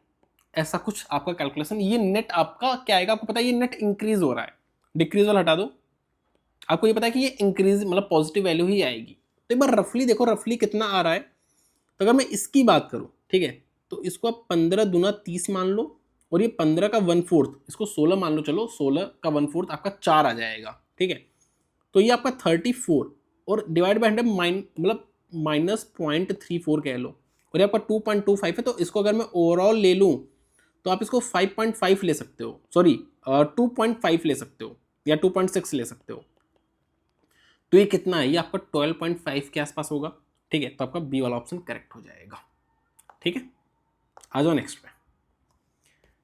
ऐसा कुछ आपका कैलकुलेशन। ये नेट आपका क्या आएगा, आपको पता है ये नेट इंक्रीज हो रहा है, डिक्रीज वाला हटा दो, आपको ये पता है कि ये इंक्रीज मतलब पॉजिटिव वैल्यू ही आएगी। तो एक बार रफली देखो, रफली कितना आ रहा है। तो अगर मैं इसकी बात करूँ, ठीक है, तो इसको आप 15 दूना 30 मान लो, और ये 15 का 1/4, इसको 16 मान लो, चलो 16 का 1/4 आपका 4 आ जाएगा, ठीक है। तो ये आपका 34 और डिवाइड बाई 100 मतलब -0.34 कह लो, और ये आपका 2.25 है। तो इसको अगर मैं ओवरऑल ले लूँ तो आप इसको 5.5 ले सकते हो, सॉरी 2.5 ले सकते हो या 2.6 ले सकते हो। तो ये कितना है, ये आपका 12.5 के आसपास होगा, ठीक है। तो आपका बी वाला ऑप्शन करेक्ट हो जाएगा, ठीक है। आ जाओ नेक्स्ट पे।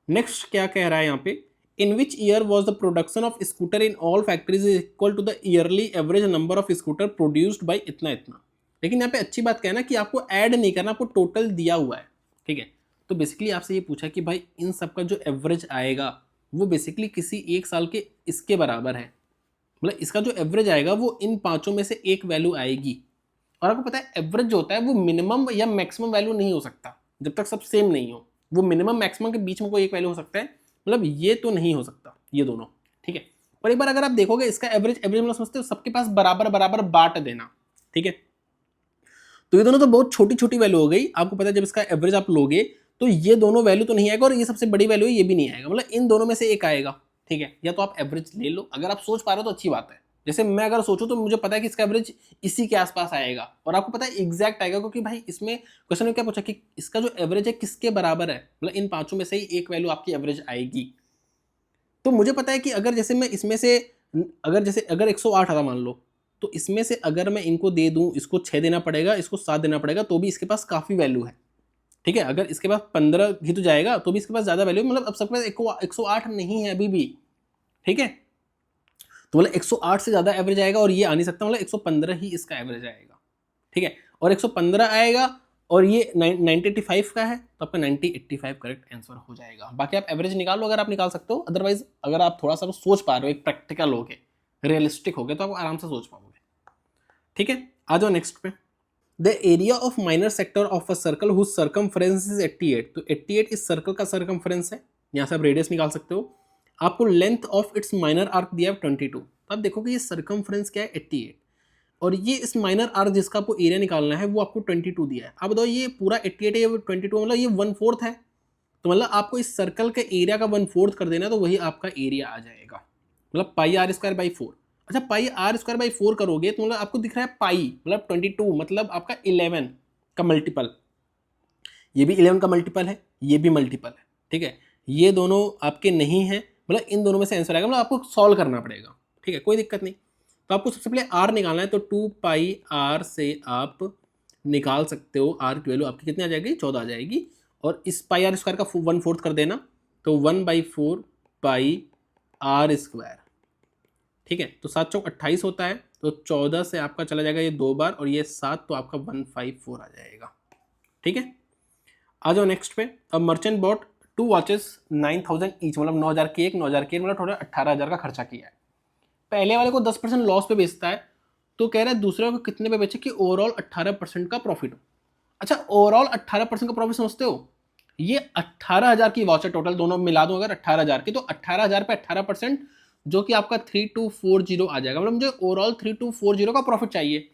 नेक्स्ट क्या कह रहा है यहाँ पे, in which year was the production of scooter in all factories is equal to the yearly average number of scooter produced by इतना इतना। लेकिन यहाँ पे अच्छी बात क्या है ना कि आपको ऐड नहीं करना, आपको टोटल दिया हुआ है, ठीक है। तो बेसिकली आपसे ये पूछा कि भाई इन सब का जो एवरेज आएगा वो बेसिकली किसी एक साल के इसके बराबर है, मतलब इसका जो एवरेज आएगा वो इन पांचों में से एक वैल्यू आएगी। और आपको पता है एवरेज जो होता है वो मिनिमम या मैक्सिमम वैल्यू नहीं हो सकता जब तक सब सेम नहीं हो, वो मिनिमम मैक्सिमम के बीच में कोई एक वैल्यू हो सकता है, मतलब ये तो नहीं हो सकता ये दोनों, ठीक है। और एक बार अगर आप देखोगे इसका एवरेज एवरेज मतलब समझते हो सबके पास बराबर बराबर बांट देना, ठीक है। तो ये दोनों तो बहुत छोटी छोटी वैल्यू हो गई, आपको पता है जब इसका एवरेज आप लोगे तो ये दोनों वैल्यू तो नहीं आएगा और ये सबसे बड़ी वैल्यू है ये भी नहीं आएगा, मतलब इन दोनों में से एक आएगा, ठीक है। या तो आप एवरेज ले लो, अगर आप सोच पा रहे हो तो अच्छी बात है। जैसे मैं अगर सोचूं तो मुझे पता है कि इसका एवरेज इसी के आसपास आएगा और आपको पता है एग्जैक्ट आएगा, क्योंकि भाई इसमें क्वेश्चन में क्या पूछा कि इसका जो एवरेज है किसके बराबर है, मतलब इन पांचों में से ही एक वैल्यू आपकी एवरेज आएगी। तो मुझे पता है कि अगर जैसे मैं इसमें से अगर 108 आता मान लो, तो इसमें से अगर मैं इनको दे दूं, इसको 6 देना पड़ेगा, इसको 7 देना पड़ेगा, तो भी इसके पास काफ़ी वैल्यू है, ठीक है। अगर इसके पास 15 भी तो जाएगा तो भी इसके पास ज़्यादा वैल्यू, मतलब अब सबके पास 108 नहीं है अभी भी, ठीक है। तो मतलब 108 से ज़्यादा एवरेज आएगा और ये आ नहीं सकता, मतलब 115 ही इसका एवरेज आएगा, ठीक है। और 115 आएगा और ये 9085 का है, तो आपका 9085 करेक्ट आंसर हो जाएगा। बाकी आप एवरेज निकाल लो अगर आप निकाल सकते हो, अदरवाइज अगर आप थोड़ा सा सोच पा रहे हो, एक प्रैक्टिकल हो गए, रियलिस्टिक हो गए, तो आप आराम से सोच पाओगे, ठीक है। आ जाओ नेक्स्ट पे। The area of minor sector of a circle whose circumference is 88, तो 88 इस सर्कल का सर्कमफ्रेंस है, यहाँ से आप रेडियस निकाल सकते हो। आपको length of its minor arc दिया है 22, तो आप देखोगे ये सर्कमफ्रेंस क्या है 88, और ये इस माइनर आर्क जिसका आपको एरिया निकालना है वो आपको 22 दिया है। आप बताओ ये पूरा 88 है, ये 22 मतलब ये 1/4 है, तो मतलब आपको इस सर्कल के एरिया का 1/4 कर देना है, तो वही आपका एरिया आ जाएगा, मतलब पाई आर स्क्वायर बाई 4। अच्छा पाई आर स्क्वायर बाई 4 करोगे तो मतलब आपको दिख रहा है पाई, मतलब 22 मतलब आपका 11 का मल्टीपल, ये भी 11 का मल्टीपल है, ये भी मल्टीपल है, ठीक है। ये दोनों आपके नहीं है, मतलब इन दोनों में से आंसर आएगा, मतलब आपको सॉल्व करना पड़ेगा, ठीक है, कोई दिक्कत नहीं। तो आपको सबसे पहले आर निकालना है, तो 2 पाई आर से आप निकाल सकते हो, आर की वैल्यू आपकी कितनी आ जाएगी 14 आ जाएगी, और इस पाई आर स्क्वायर का 1/4 कर देना, तो 1/4 पाई आर स्क्वायर, ठीक है। तो 7 चौक 28 होता है, तो 14 से आपका चला जाएगा ये 2 बार और ये 7, तो आपका 154 आ जाएगा, ठीक है। आ जाओ नेक्स्ट पे। अब मर्चेंट बॉट 2 वॉचेस 9000 ईच, मतलब 9000 की एक, 9000 की एक, मतलब टोटल 18000 का खर्चा किया है। पहले वाले को 10% लॉस पे बेचता है, तो कह रहा है दूसरे को कितने पे बेचे कि ओवरऑल 18% का प्रॉफिट हो। अच्छा ओवरऑल 18% का प्रॉफिट समझते हो, ये 18000 की वॉच है टोटल, दोनों मिला दूं अगर 18000 की, तो 18000 पे 18%, जो कि आपका 3240 आ जाएगा, मतलब मुझे ओवरऑल 3240 का प्रॉफिट चाहिए।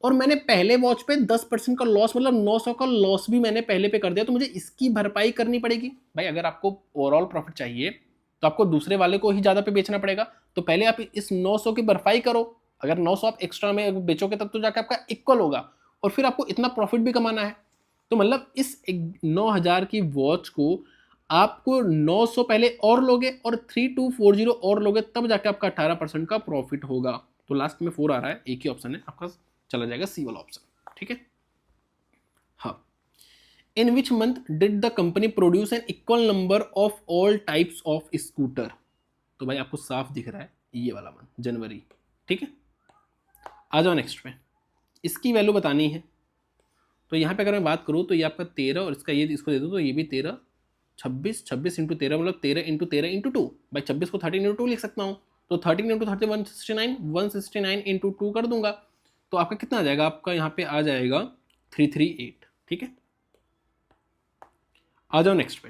और मैंने पहले वॉच पे 10% का लॉस, मतलब 900 का लॉस भी मैंने पहले पे कर दिया, तो मुझे इसकी भरपाई करनी पड़ेगी। भाई अगर आपको ओवरऑल प्रॉफिट चाहिए तो आपको दूसरे वाले को ही ज़्यादा पे बेचना पड़ेगा, तो पहले आप इस 900 की भरपाई करो, अगर 900 आप एक्स्ट्रा में बेचोगे तब तो जाकर आपका इक्वल होगा, और फिर आपको इतना प्रॉफिट भी कमाना है। तो मतलब इस 9000 की वॉच को आपको 900 पहले और लोगे और 3240 और लोगे, तब जाके आपका 18% का प्रॉफिट होगा। तो लास्ट में 4 आ रहा है, एक ही ऑप्शन है आपका, चला जाएगा सी वाला ऑप्शन, ठीक है। हाँ, in which month did the company produce an equal number of all types of scooter, तो भाई आपको साफ दिख रहा है ये वाला मंथ जनवरी, ठीक है। आ जाओ नेक्स्ट पे, इसकी वैल्यू बतानी है। तो यहाँ पे अगर मैं बात करूँ तो ये आपका 13 और इसका ये इसको दे दो, तो ये भी 13, 26, 26 इंटू 13 मतलब 13 इंटू 13 इंटू 2, भाई 26 को 13 इंटू 2 लिख सकता हूँ, तो 13 इंटू 30 169, 169 इंटू 2 कर दूंगा, तो आपका कितना आ जाएगा, आपका यहाँ पे आ जाएगा 338, ठीक है। आ जाओ नेक्स्ट पे,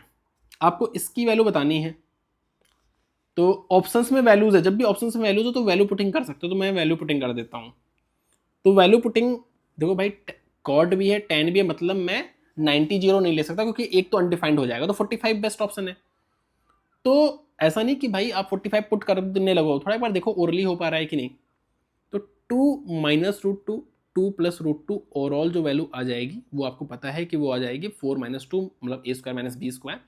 आपको इसकी वैल्यू बतानी है। तो ऑप्शंस में वैल्यूज है, जब भी ऑप्शंस में वैल्यूज हो तो वैल्यू पुटिंग कर सकते हो, तो मैं वैल्यू पुटिंग कर देता हूँ। तो वैल्यू पुटिंग देखो भाई, कॉर्ड भी है 10 भी है, मतलब मैं 90 नहीं ले सकता क्योंकि एक तो अनडिफाइंड हो जाएगा, तो 45 बेस्ट ऑप्शन है। तो ऐसा नहीं कि भाई आप 45 पुट करने लगो, थोड़ा एक बार देखो ओरली हो पा रहा है कि नहीं। तो 2 minus root two, 2 plus root two, overall जो वैल्यू आ जाएगी वो आपको पता है कि वो आ जाएगी 4 माइनस 2, मतलब ए स्क्वायर माइनस बी स्क्वायर,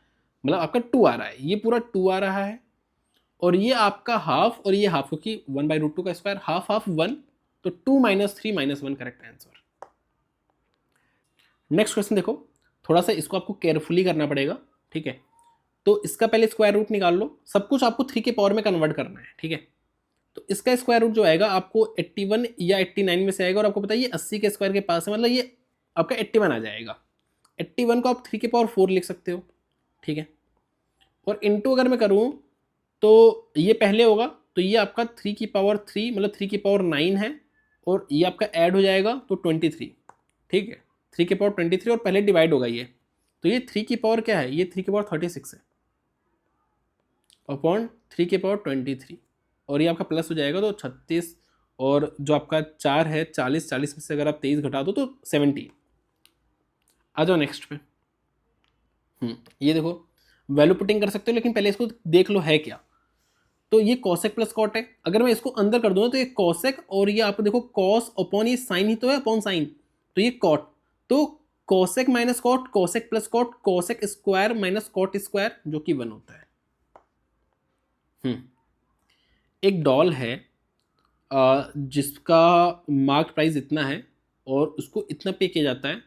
मतलब आपका 2 आ रहा है, ये पूरा 2 आ रहा है, और ये आपका हाफ और ये हाफ, क्योंकि 1/√2 का स्क्वायर हाफ हाफ 1, तो 2 minus 3 minus 1 correct answer. Next question देखो, थोड़ा सा इसको आपको केयरफुली करना पड़ेगा, ठीक है। तो इसका पहले स्क्वायर रूट निकाल लो, सब कुछ आपको 3 के पावर में कन्वर्ट करना है, ठीक है। तो इसका स्क्वायर रूट जो आएगा आपको 81 या 89 में से आएगा, और आपको पता है ये 80 के स्क्वायर के पास है, मतलब ये आपका 81 आ जाएगा। 81 को आप 3 के पावर 4 लिख सकते हो, ठीक है। और इंटू अगर मैं करूँ तो ये पहले होगा, तो ये आपका 3 की पावर 3 मतलब 3 की पावर 9 है, और ये आपका ऐड हो जाएगा तो 23, ठीक है। 3 की पावर 23 और पहले डिवाइड होगा ये, तो ये 3 की पावर क्या है, ये 3 की पावर 36 है अपॉन 3 की पावर 23, और ये आपका प्लस हो जाएगा तो 36, और जो आपका 4 है 40, 40 में से अगर आप 23 घटा दो तो 70। आ जाओ नेक्स्ट पे। ये देखो वैल्यू पुटिंग कर सकते हो, लेकिन पहले इसको देख लो है क्या। तो ये कॉसेक प्लस कॉट है, अगर मैं इसको अंदर कर दूंगा तो ये कॉसेक, और ये आप देखो कॉस अपॉन ये साइन ही तो है, अपॉन साइन, तो ये कॉट, तो cosec minus cot, cosec plus cot, cosec square minus cot square, जो कि 1 होता है। एक डॉल है जिसका मार्केट प्राइस इतना है और उसको इतना पे किया जाता है,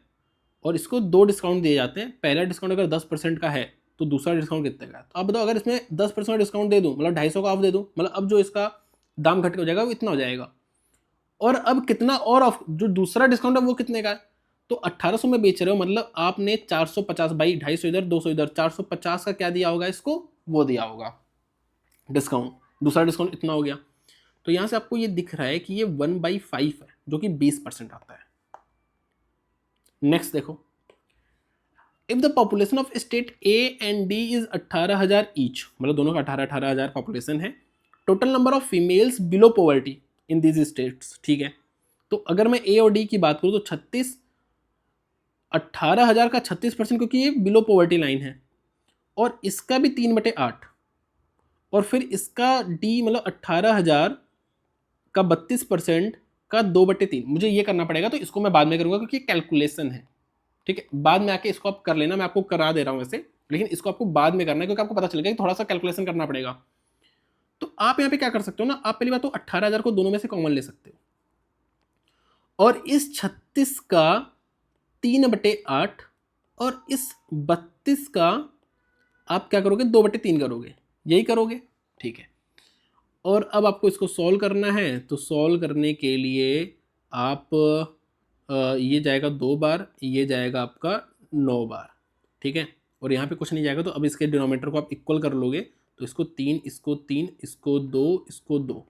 और इसको 2 डिस्काउंट दिए जाते हैं। पहला डिस्काउंट अगर 10% का है तो दूसरा डिस्काउंट कितने का है। तो आप बताओ अगर इसमें 10% डिस्काउंट दे दूं, मतलब 250 का ऑफ दे दूं, मतलब अब जो इसका दाम घट के हो जाएगा वो इतना हो जाएगा। और अब कितना और ऑफ, जो दूसरा डिस्काउंट है वो कितने का है, तो 1800 में बेच रहे हो, मतलब आपने 450, भाई 250 इधर 200 इधर, 450 का क्या दिया होगा इसको, वो दिया होगा डिस्काउंट, दूसरा डिस्काउंट इतना हो गया। तो यहां से आपको ये दिख रहा है कि ये 1/5 है, जो कि 20% आता है। नेक्स्ट देखो, if the population of state A and D is 18,000 each, मतलब दोनों का 18,000 पॉपुलेशन है, total number of females below poverty in these states, ठीक है। तो अगर मैं ए और डी की बात करूं तो 36, 18,000 का 36%, क्योंकि ये बिलो पॉवर्टी लाइन है, और इसका भी 3/8, और फिर इसका डी मतलब 18,000 का 32% का 2/3, मुझे ये करना पड़ेगा, तो इसको मैं बाद में करूंगा क्योंकि कैलकुलेशन है, ठीक है। बाद में आके इसको आप कर लेना, मैं आपको करा दे रहा हूं वैसे, लेकिन इसको आपको बाद में करना है क्योंकि आपको पता चलेगा कि थोड़ा सा कैलकुलेशन करना पड़ेगा। तो आप यहाँ पे क्या कर सकते हो ना, आप पहली बात तो 18,000 को दोनों में से कॉमन ले सकते हो, और इस 36 का 3/8, और इस 32 का आप क्या करोगे, 2/3 करोगे, यही करोगे, ठीक है। और अब आपको इसको सॉल्व करना है, तो सॉल्व करने के लिए आप ये जाएगा 2 बार, ये जाएगा आपका 9 बार, ठीक है। और यहाँ पे कुछ नहीं जाएगा, तो अब इसके डिनोमिनेटर को आप इक्वल कर लोगे, तो इसको 3, इसको 3, इसको 2, इसको 2,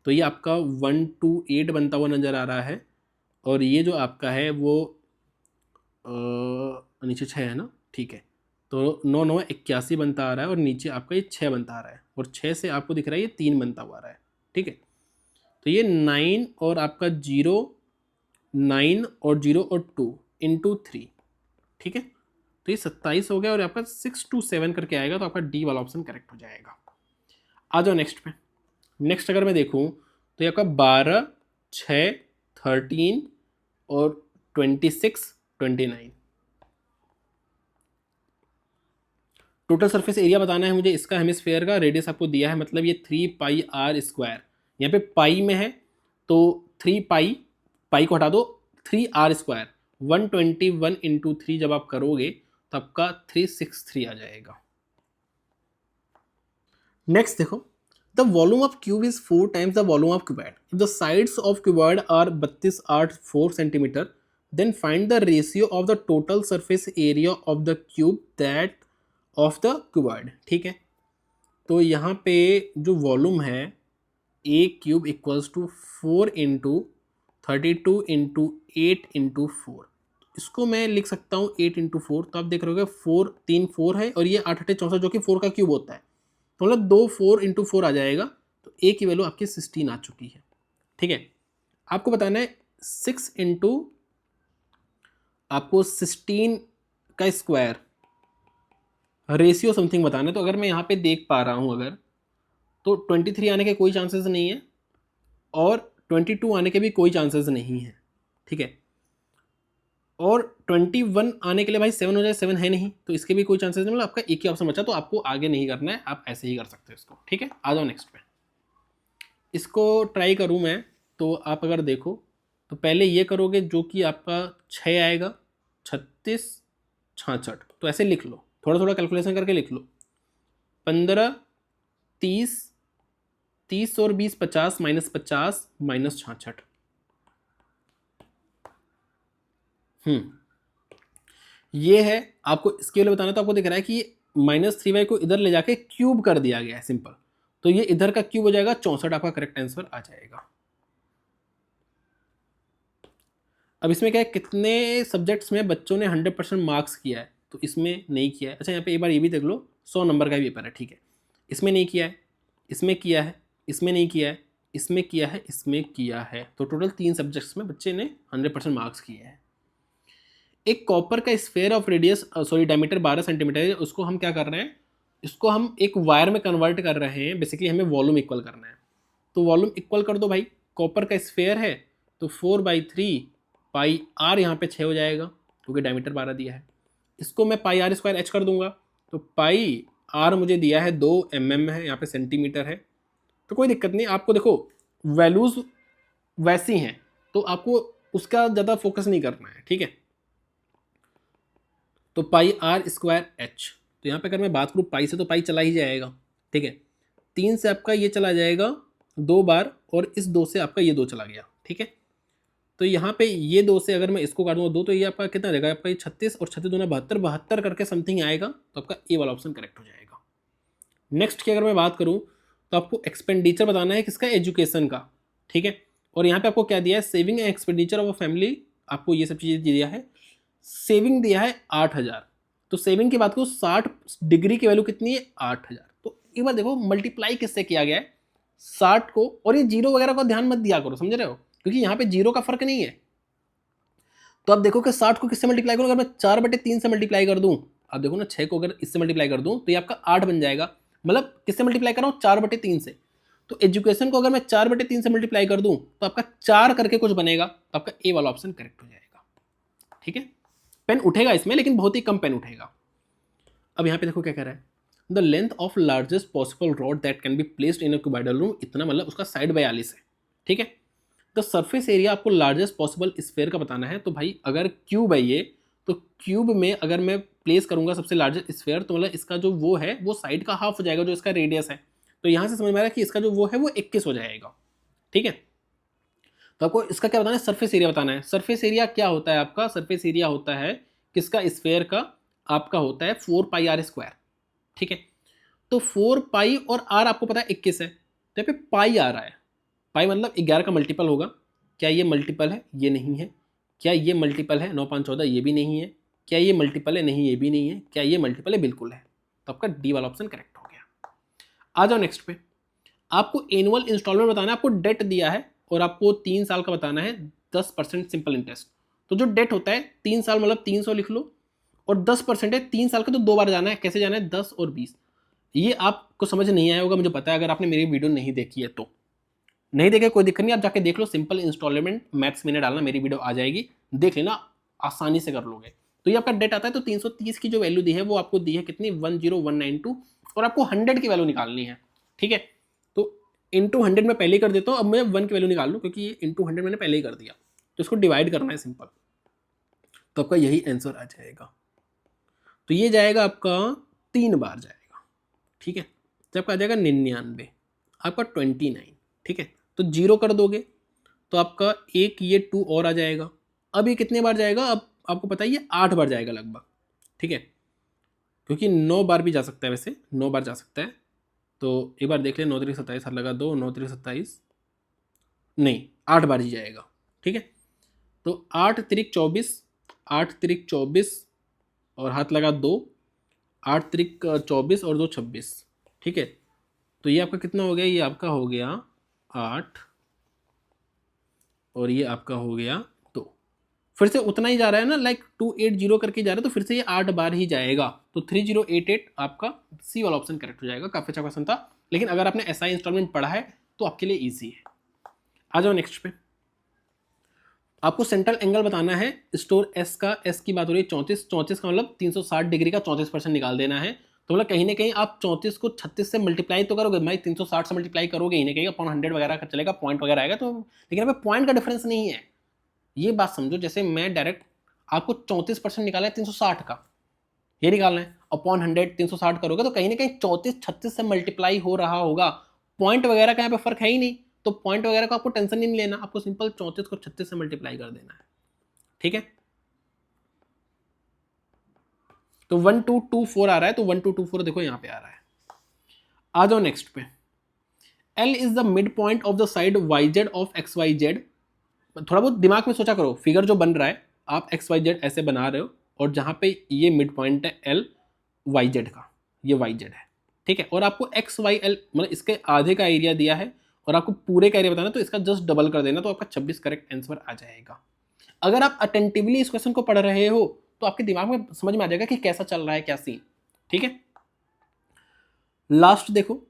तो ये आपका 128 बनता हुआ नज़र आ रहा है। और ये जो आपका है वो नीचे 6 है ना, ठीक है। तो 9 9 81 बनता आ रहा है, और नीचे आपका ये 6 बनता आ रहा है, और 6 से आपको दिख रहा है ये 3 बनता हुआ आ रहा है, ठीक है। तो ये 9 और आपका 0, 9 और 0 और 2 इंटू 3, ठीक है। तो ये 27 हो गया, और आपका 627 करके आएगा, तो आपका डी वाला ऑप्शन करेक्ट हो जाएगा। आ जाओ नेक्स्ट पे। नेक्स्ट अगर मैं देखूँ तो ये आपका 12, 6, 13 और 26, 29। टोटल सरफेस एरिया बताना है मुझे इसका, हेमिस्फेयर का रेडियस आपको दिया है, मतलब ये 3πr², यहाँ पे पाई में है, तो 3π, पाई को हटा दो, 3r², 121 इंटू 3 जब आप करोगे तो आपका 363 आ जाएगा। नेक्स्ट देखो, the volume of cube is 4 times the volume of cuboid, if the sides of cuboid are 32, 8, 4 centimetre, then find the ratio of the total surface area of the cube that of the cuboid, ठीक है। तो यहाँ पे जो volume है a cube equals to 4 into 32 into 8 into 4, इसको मैं लिख सकता हूँ 8 इंटू 4, तो आप देख रहे हो 4, 3 4 है, और ये 8 8 64 जो कि 4 का क्यूब होता है, तो मतलब 2 4 इंटू 4 आ जाएगा, तो ए की वैल्यू आपकी 16 आ चुकी है, ठीक है। आपको बताना है 6 इंटू आपको 16 का स्क्वायर, रेशियो समथिंग बताना है। तो अगर मैं यहाँ पे देख पा रहा हूँ अगर, तो 23 आने के कोई चांसेस नहीं है, और 22 आने के भी कोई चांसेस नहीं है, ठीक है। और 21 आने के लिए भाई 7 हो जाए, 7 है नहीं, तो इसके भी कोई चांसेस नहीं, मतलब आपका एक ही ऑप्शन बचा, तो आपको आगे नहीं करना है, आप ऐसे ही कर सकते हो इसको, ठीक है। आ जाओ नेक्स्ट पे, इसको ट्राई करूँ मैं, तो आप अगर देखो तो पहले ये करोगे जो कि आपका 6 आएगा, 36, 66, तो ऐसे लिख लो, थोड़ा थोड़ा कैलकुलेशन करके लिख लो। 15, 30, 30 और 20 50, -50 -66। ये है, आपको इसके लिए बताना, तो आपको दिख रहा है कि -3y को इधर ले जाके क्यूब कर दिया गया है, सिंपल। तो ये इधर का क्यूब हो जाएगा 64, आपका करेक्ट आंसर आ जाएगा। अब इसमें क्या है, कितने सब्जेक्ट्स में बच्चों ने 100% मार्क्स किया है, तो इसमें नहीं किया है। अच्छा, यहाँ पे एक बार ये भी देख लो, 100 नंबर का भी पेपर है, ठीक है। इसमें नहीं किया है, इसमें किया है, इसमें नहीं किया है, इसमें किया है, इसमें किया है। तो टोटल 3 सब्जेक्ट्स में बच्चे ने 100% मार्क्स किए हैं। एक कॉपर का sphere of radius diameter 12 centimetre है, उसको हम क्या कर रहे हैं, इसको हम एक वायर में कन्वर्ट कर रहे हैं। बेसिकली हमें वॉल्यूम इक्वल करना है, तो वॉल्यूम इक्वल कर दो भाई। कॉपर का स्फेयर है तो 4/3 पाई आर, यहाँ पे 6 हो जाएगा क्योंकि डायमीटर 12 दिया है। इसको मैं पाई आर स्क्वायर एच कर दूंगा, तो पाई आर मुझे दिया है 2 mm है, यहाँ पे सेंटीमीटर है, तो कोई दिक्कत नहीं। आपको देखो वैल्यूज वैसी हैं, तो आपको उसका ज़्यादा फोकस नहीं करना है, ठीक है। तो पाई आर स्क्वायर एच, तो यहाँ पे अगर मैं बात करूँ पाई से, तो पाई चला ही जाएगा, ठीक है। 3 से आपका ये चला जाएगा 2 बार, और इस 2 से आपका ये 2 चला गया, ठीक है। तो यहाँ पे ये 2 से अगर मैं इसको काटूंगा 2, तो ये आपका कितना रहेगा, आपका ये 36 और 36 दूना 72, 72 करके समथिंग आएगा, तो आपका ए वाला ऑप्शन करेक्ट हो जाएगा। नेक्स्ट की अगर मैं बात करूँ, तो आपको एक्सपेंडिचर बताना है किसका, एजुकेशन का, ठीक है। और यहाँ पे आपको क्या दिया है, saving and expenditure of a family, आपको ये सब चीज़ें दिया है। सेविंग दिया है 8000, तो सेविंग की बात करूँ 60 डिग्री की वैल्यू कितनी है, 8000। तो एक बार देखो मल्टीप्लाई किससे किया गया है, 60 को, और ये जीरो वगैरह का ध्यान मत दिया करो, समझ रहे हो, क्योंकि यहाँ पे जीरो का फर्क नहीं है। तो आप देखो कि 60 को किससे मल्टीप्लाई करूँ, अगर मैं 4/3 से मल्टीप्लाई कर दूं, आप देखो ना 6 को अगर इससे मल्टीप्लाई कर दूं तो ये आपका 8 बन जाएगा, मतलब किससे मल्टीप्लाई कर रहा हूँ, 4/3 से। तो एजुकेशन को अगर मैं 4/3 से मल्टीप्लाई कर दूं तो आपका 4 करके कुछ बनेगा, तो आपका ए वाला ऑप्शन करेक्ट हो जाएगा, ठीक है। पेन उठेगा इसमें, लेकिन बहुत ही कम पेन उठेगा। अब यहाँ पे देखो क्या कह रहा है, the length of largest possible rod that can be placed in a cuboidal room, इतना मतलब उसका साइड 42 है, ठीक है। द सरफेस एरिया आपको लार्जेस्ट पॉसिबल स्फेयर का बताना है। तो भाई अगर क्यूब है ये, तो क्यूब में अगर मैं प्लेस करूंगा सबसे लार्जेस्ट स्फेयर, तो मतलब इसका जो वो है वो साइड का हाफ हो जाएगा, जो इसका रेडियस है। तो यहाँ से समझ में आ रहा है कि इसका जो वो है वो 21 हो जाएगा, ठीक है। तो आपको इसका क्या बताना है, सरफेस एरिया बताना है। सरफेस एरिया क्या होता है आपका, सरफेस एरिया होता है किसका, स्फेयर का, आपका होता है 4πr², ठीक है। तो 4 पाई और आर आपको पता है 21 है, तो यहाँ पे पाई आ रहा है। पाई मतलब 11 का मल्टीपल होगा। क्या ये मल्टीपल है, ये नहीं है। क्या ये मल्टीपल है, 9 5 14, ये भी नहीं है। क्या ये मल्टीपल है, नहीं ये भी नहीं है। क्या ये मल्टीपल है, बिल्कुल है। तो आपका डी वाला ऑप्शन करेक्ट हो गया। आ जाओ नेक्स्ट पे, आपको एनुअल इंस्टॉलमेंट बताना है। आपको डेट दिया है और आपको 3 साल का बताना है, 10% सिंपल इंटरेस्ट। तो जो डेट होता है 3 साल मतलब 300 लिख लो, और 10% है 3 साल का, तो 2 बार जाना है। कैसे जाना है, 10 और 20। ये आपको समझ नहीं आया होगा, मुझे पता है, अगर आपने मेरी वीडियो नहीं देखी है तो। नहीं देखे कोई दिक्कत नहीं, आप जाके देख लो, सिंपल इंस्टॉलमेंट मैथ्स मैंने डालना, मेरी वीडियो आ जाएगी, देख लेना, आसानी से कर लोगे। तो ये आपका डेट आता है, तो 330 की जो वैल्यू दी है वो आपको दी है कितनी, 10192, और आपको 100 की वैल्यू निकालनी है, ठीक है। तो इंटू 100 में पहले ही कर देता हूँ। अब मैं 1 की वैल्यू निकाल लूँ, क्योंकि ये इंटू 100 मैंने पहले ही कर दिया, तो इसको डिवाइड करना है सिंपल, तो आपका यही आंसर आ जाएगा। तो ये जाएगा आपका 3 बार जाएगा, ठीक है। तो आपका आ जाएगा 99, आपका 29, ठीक है। तो 0 कर दोगे तो आपका एक ये 2 और आ जाएगा। अब ये कितने बार जाएगा, अब आपको पता है ये 8 बार जाएगा लगभग, ठीक है, क्योंकि 9 बार भी जा सकता है, वैसे 9 बार जा सकता है। तो एक बार देख ले, 9 3 27, हाथ लगा 2, 9 3 27, नहीं 8 बार ही जाएगा, ठीक है। तो 8 3 24, 8 3 24 और हाथ लगा 2, 8 3 24 और 2 26, ठीक है। तो ये आपका कितना हो गया, ये आपका हो गया 8, और ये आपका हो गया 2। फिर से उतना ही जा रहा है ना, लाइक 280 करके जा रहा है, तो फिर से ये 8 बार ही जाएगा। तो 3088 आपका सी वाला ऑप्शन करेक्ट हो जाएगा। काफ़ी अच्छा क्वेश्चन था, लेकिन अगर आपने एसआई इंस्टॉलमेंट पढ़ा है तो आपके लिए ईजी है। आ जाओ नेक्स्ट पे, आपको सेंट्रल एंगल बताना है स्टोर एस का। एस की बात हो रही है 34, 34 का मतलब 360 डिग्री का 34% निकाल देना है। तो मतलब कहीं ना कहीं आप 34 को 36 से मल्टीप्लाई तो करोगे भाई, 360 से मल्टीप्लाई करोगे ही नहीं, कहीं अपॉन 100 वगैरह का चलेगा, पॉइंट वगैरह आएगा तो, लेकिन यहाँ पे पॉइंट का डिफरेंस नहीं है। ये बात समझो, जैसे मैं डायरेक्ट आपको 34% निकाला है 360 का, ये निकालना है। अपॉन 100 360 करोगे तो कहीं ना कहीं 34 36 से मल्टीप्लाई हो रहा होगा। पॉइंट वगैरह का यहाँ पे फर्क है ही नहीं, तो पॉइंट वगैरह का आपको टेंशन ही नहीं लेना, आपको सिंपल 34 को 36 से मल्टीप्लाई कर देना है। ठीक है, तो 1224 आ रहा है, तो 1224 देखो यहाँ पे आ रहा है। आ जाओ नेक्स्ट पे, L is the mid point of the side YZ of XYZ। थोड़ा बहुत दिमाग में सोचा करो, फिगर जो बन रहा है आप XYZ ऐसे बना रहे हो और जहां पे ये मिड पॉइंट है L YZ का, ये YZ है। ठीक है, और आपको XYL मतलब इसके आधे का एरिया दिया है और आपको पूरे का एरिया बताना, तो इसका जस्ट डबल कर देना, तो आपका 26 करेक्ट आंसर आ जाएगा। अगर आप अटेंटिवली इस क्वेश्चन को पढ़ रहे हो तो आपके दिमाग में समझ में आ जाएगा कि कैसा चल रहा है, क्या सीन। ठीक है, लास्ट देखो,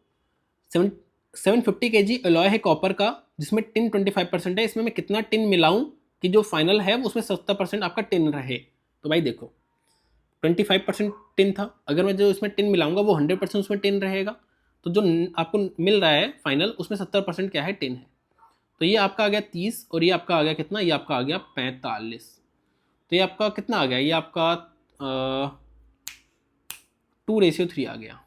750 kg एलॉय है कॉपर का जिसमें टिन 25% है, इसमें मैं कितना टिन मिलाऊं कि जो फाइनल है उसमें 70% आपका टिन रहे। तो भाई देखो 25% टिन था, अगर मैं जो इसमें टिन मिलाऊंगा वो 100% उसमें टिन रहेगा, तो जो आपको मिल रहा है फाइनल उसमें 70% क्या है, टिन है। तो ये आपका आ गया 30 और ये आपका आ गया कितना, ये आपका आ गया 45। तो ये आपका कितना आ गया, ये आपका 2:3 आ गया।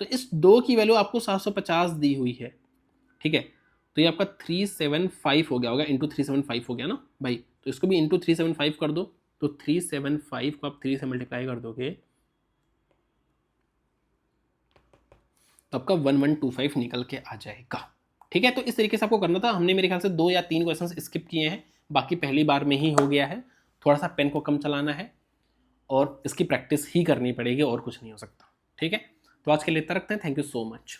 तो इस दो की वैल्यू आपको 750 दी हुई है। ठीक है, तो ये आपका 375 हो गया होगा, इंटू 375 हो गया ना भाई, तो इसको भी इंटू 375 कर दो, तो 375 को आप 3 से मल्टीप्लाई कर दोगे तो आपका 1125 निकल के आ जाएगा। ठीक है, तो इस तरीके से आपको करना था। हमने मेरे ख्याल से 2 या 3 क्वेश्चंस स्किप किए हैं, बाकी पहली बार में ही हो गया है। थोड़ा सा पेन को कम चलाना है और इसकी प्रैक्टिस ही करनी पड़ेगी, और कुछ नहीं हो सकता। ठीक है, तो आज के लिए इतना रखते हैं। Thank you so much.